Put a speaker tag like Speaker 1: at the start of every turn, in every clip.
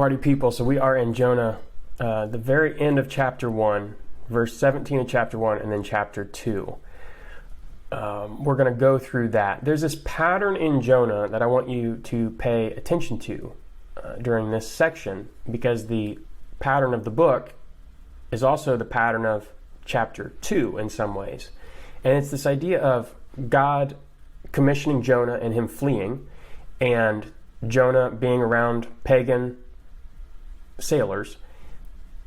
Speaker 1: party people. So we are in Jonah, the very end of chapter 1, verse 17 of chapter 1, and then chapter 2. We're going to go through that. There's this pattern in Jonah that I want you to pay attention to during this section, because the pattern of the book is also the pattern of chapter 2 in some ways. And it's this idea of God commissioning Jonah and him fleeing, and Jonah being around pagan sailors,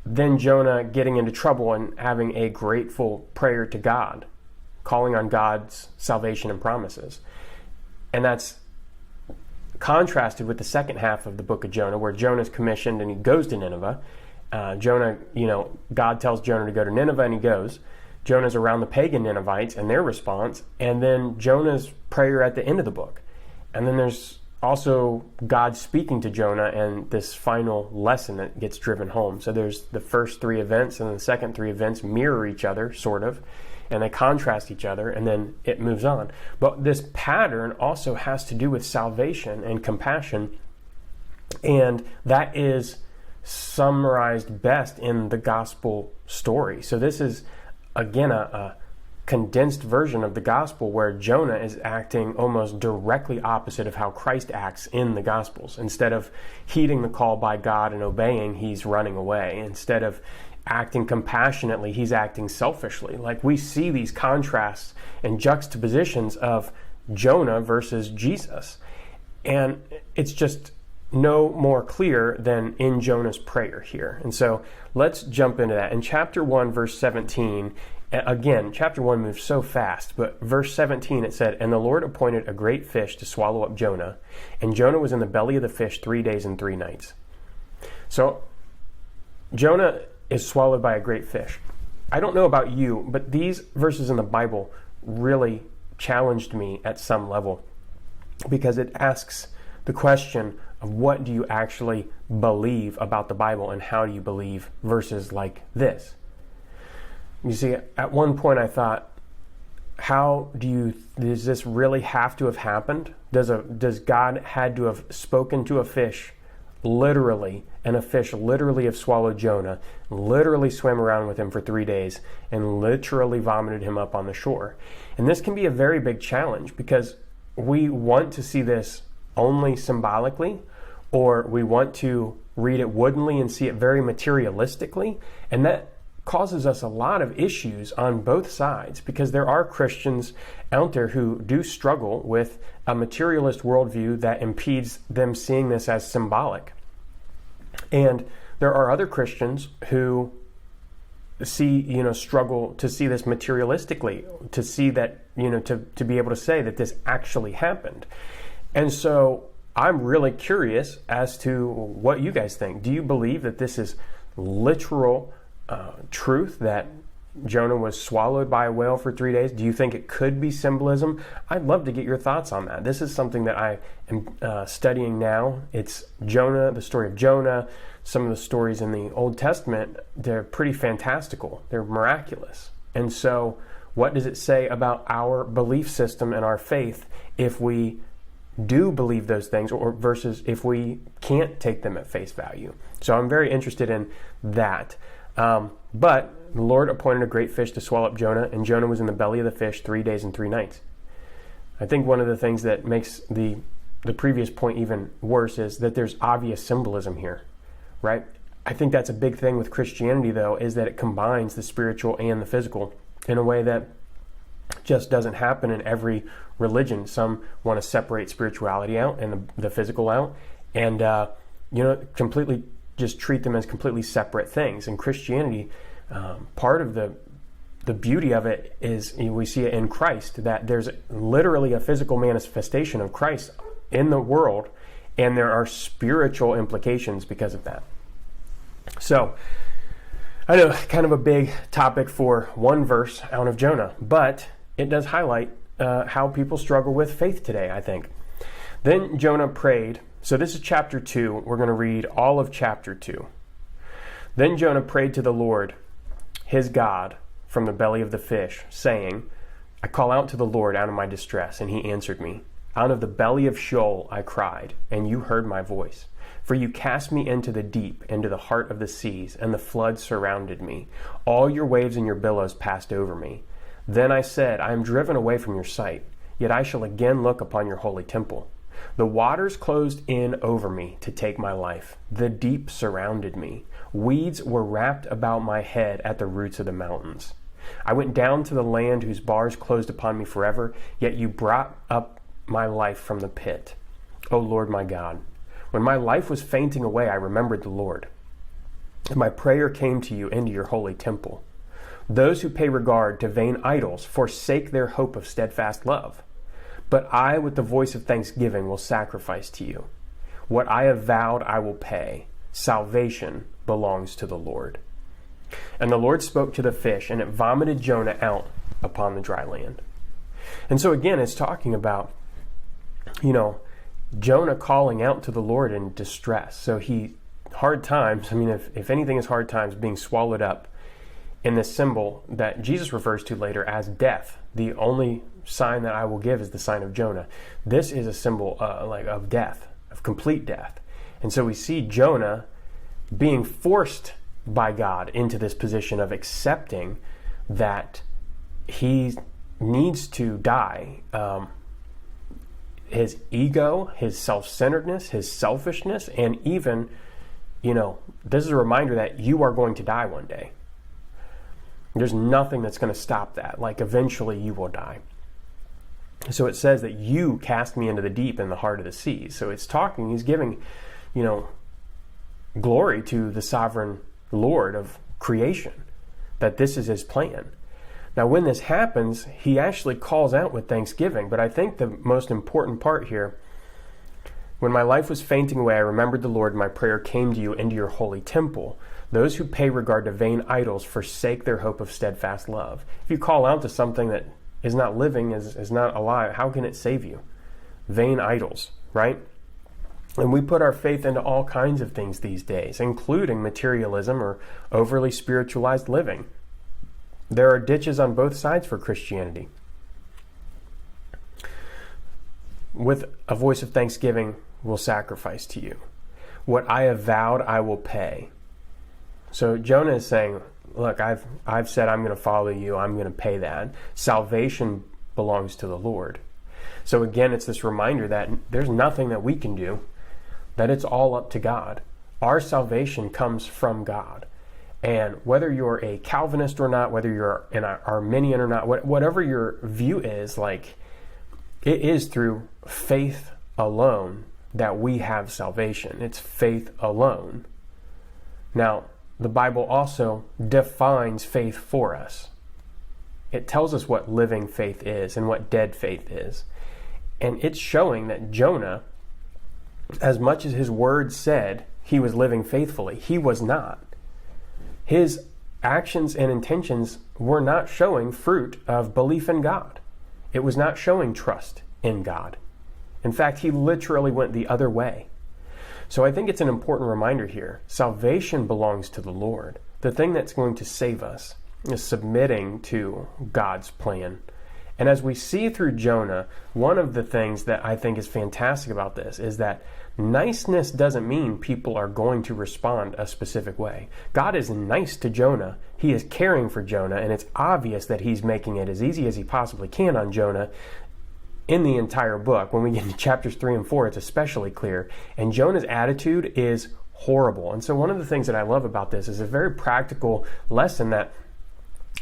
Speaker 1: then Jonah getting into trouble and having a grateful prayer to God, calling on God's salvation and promises. And that's contrasted with the second half of the book of Jonah, where Jonah's commissioned and he goes to Nineveh. Jonah, God tells Jonah to go to Nineveh, and he goes. Jonah's around the pagan Ninevites and their response, and then Jonah's prayer at the end of the book. And then there's also God speaking to Jonah and this final lesson that gets driven home. So there's the first 3 events, and the second 3 events mirror each other, sort of, and they contrast each other, and then it moves on. But this pattern also has to do with salvation and compassion, and that is summarized best in the gospel story. So this is, again, a condensed version of the gospel where Jonah is acting almost directly opposite of how Christ acts in the gospels. Instead of heeding the call by God and obeying, he's running away. Instead of acting compassionately, he's acting selfishly. Like, we see these contrasts and juxtapositions of Jonah versus Jesus. And it's just no more clear than in Jonah's prayer here. And so let's jump into that. In chapter 1, verse 17, again, chapter 1 moves so fast, but verse 17, it said, "And the Lord appointed a great fish to swallow up Jonah, and Jonah was in the belly of the fish 3 days and 3 nights." So Jonah is swallowed by a great fish. I don't know about you, but these verses in the Bible really challenged me at some level, because it asks the question of what do you actually believe about the Bible, and how do you believe verses like this? You see, at one point I thought, does this really have to have happened? Does God had to have spoken to a fish literally, and a fish literally have swallowed Jonah, literally swam around with him for 3 days, and literally vomited him up on the shore? And this can be a very big challenge, because we want to see this only symbolically, or we want to read it woodenly and see it very materialistically, and that causes us a lot of issues on both sides, because there are Christians out there who do struggle with a materialist worldview that impedes them seeing this as symbolic. And there are other Christians who struggle to see this materialistically, to see that, to be able to say that this actually happened. And so I'm really curious as to what you guys think. Do you believe that this is literal truth, that Jonah was swallowed by a whale for 3 days? Do you think it could be symbolism? I'd love to get your thoughts on that. This is something that I am studying now. It's Jonah, the story of Jonah. Some of the stories in the Old Testament, they're pretty fantastical. They're miraculous. And so what does it say about our belief system and our faith if we do believe those things, or versus if we can't take them at face value? So I'm very interested in that. But the Lord appointed a great fish to swallow up Jonah, and Jonah was in the belly of the fish 3 days and 3 nights. I think one of the things that makes the previous point even worse is that there's obvious symbolism here, right? I think that's a big thing with Christianity, though, is that it combines the spiritual and the physical in a way that just doesn't happen in every religion. Some want to separate spirituality out and the physical out, and completely just treat them as completely separate things. In Christianity, part of the beauty of it is we see it in Christ, that there's literally a physical manifestation of Christ in the world, and there are spiritual implications because of that. So I know, kind of a big topic for one verse out of Jonah, but it does highlight how people struggle with faith today, I think. Then Jonah prayed. So this is chapter 2. We're going to read all of chapter 2. Then Jonah prayed to the Lord, his God, from the belly of the fish, saying, "I call out to the Lord out of my distress, and he answered me. Out of the belly of Sheol I cried, and you heard my voice. For you cast me into the deep, into the heart of the seas, and the floods surrounded me. All your waves and your billows passed over me. Then I said, I am driven away from your sight, yet I shall again look upon your holy temple. The waters closed in over me to take my life. The deep surrounded me. Weeds were wrapped about my head at the roots of the mountains. I went down to the land whose bars closed upon me forever, yet you brought up my life from the pit. O Lord my God, when my life was fainting away, I remembered the Lord. And my prayer came to you into your holy temple. Those who pay regard to vain idols forsake their hope of steadfast love. But I, with the voice of thanksgiving, will sacrifice to you. What I have vowed, I will pay. Salvation belongs to the Lord. And the Lord spoke to the fish, and it vomited Jonah out upon the dry land. And so again, it's talking about, Jonah calling out to the Lord in distress. So hard times, if anything is hard times, being swallowed up in this symbol that Jesus refers to later as death. The only sign that I will give is the sign of Jonah. This is a symbol of death, of complete death. And so we see Jonah being forced by God into this position of accepting that he needs to die. His ego, his self-centeredness, his selfishness, and even, this is a reminder that you are going to die one day. There's nothing that's going to stop that. Eventually you will die. So it says that you cast me into the deep in the heart of the seas. So he's giving, glory to the sovereign Lord of creation, that this is his plan. Now, when this happens, he actually calls out with thanksgiving. But I think the most important part here, when my life was fainting away, I remembered the Lord, and my prayer came to you into your holy temple. Those who pay regard to vain idols forsake their hope of steadfast love. If you call out to something that is not living, is not alive, how can it save you? Vain idols, right? And we put our faith into all kinds of things these days, including materialism or overly spiritualized living. There are ditches on both sides for Christianity. With a voice of thanksgiving, will sacrifice to you. What I have vowed, I will pay. So Jonah is saying, look, I've said I'm going to follow you. I'm going to pay that. Salvation belongs to the Lord. So again, it's this reminder that there's nothing that we can do, that it's all up to God. Our salvation comes from God. And whether you're a Calvinist or not, whether you're an Arminian or not, whatever your view is, it is through faith alone that we have salvation. It's faith alone. Now, the Bible also defines faith for us. It tells us what living faith is and what dead faith is. And it's showing that Jonah, as much as his words said he was living faithfully, he was not. His actions and intentions were not showing fruit of belief in God. It was not showing trust in God. In fact, he literally went the other way. So I think it's an important reminder here. Salvation belongs to the Lord. The thing that's going to save us is submitting to God's plan. And as we see through Jonah, one of the things that I think is fantastic about this is that niceness doesn't mean people are going to respond a specific way. God is nice to Jonah. He is caring for Jonah, and it's obvious that he's making it as easy as he possibly can on Jonah in the entire book. When we get into chapters 3 and 4, it's especially clear. And Jonah's attitude is horrible. And so one of the things that I love about this is a very practical lesson that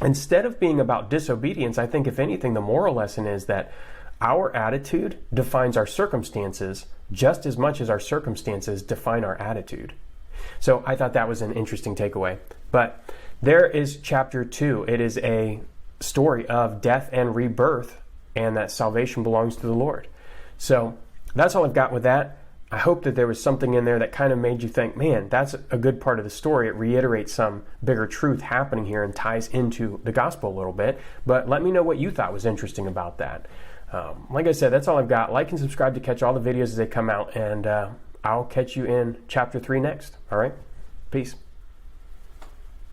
Speaker 1: instead of being about disobedience, I think if anything, the moral lesson is that our attitude defines our circumstances just as much as our circumstances define our attitude. So I thought that was an interesting takeaway. But there is chapter 2. It is a story of death and rebirth, and that salvation belongs to the Lord. So that's all I've got with that. I hope that there was something in there that kind of made you think, man, that's a good part of the story. It reiterates some bigger truth happening here and ties into the gospel a little bit. But let me know what you thought was interesting about that. Like I said, that's all I've got. Like and subscribe to catch all the videos as they come out, and I'll catch you in chapter 3 next. All right? Peace.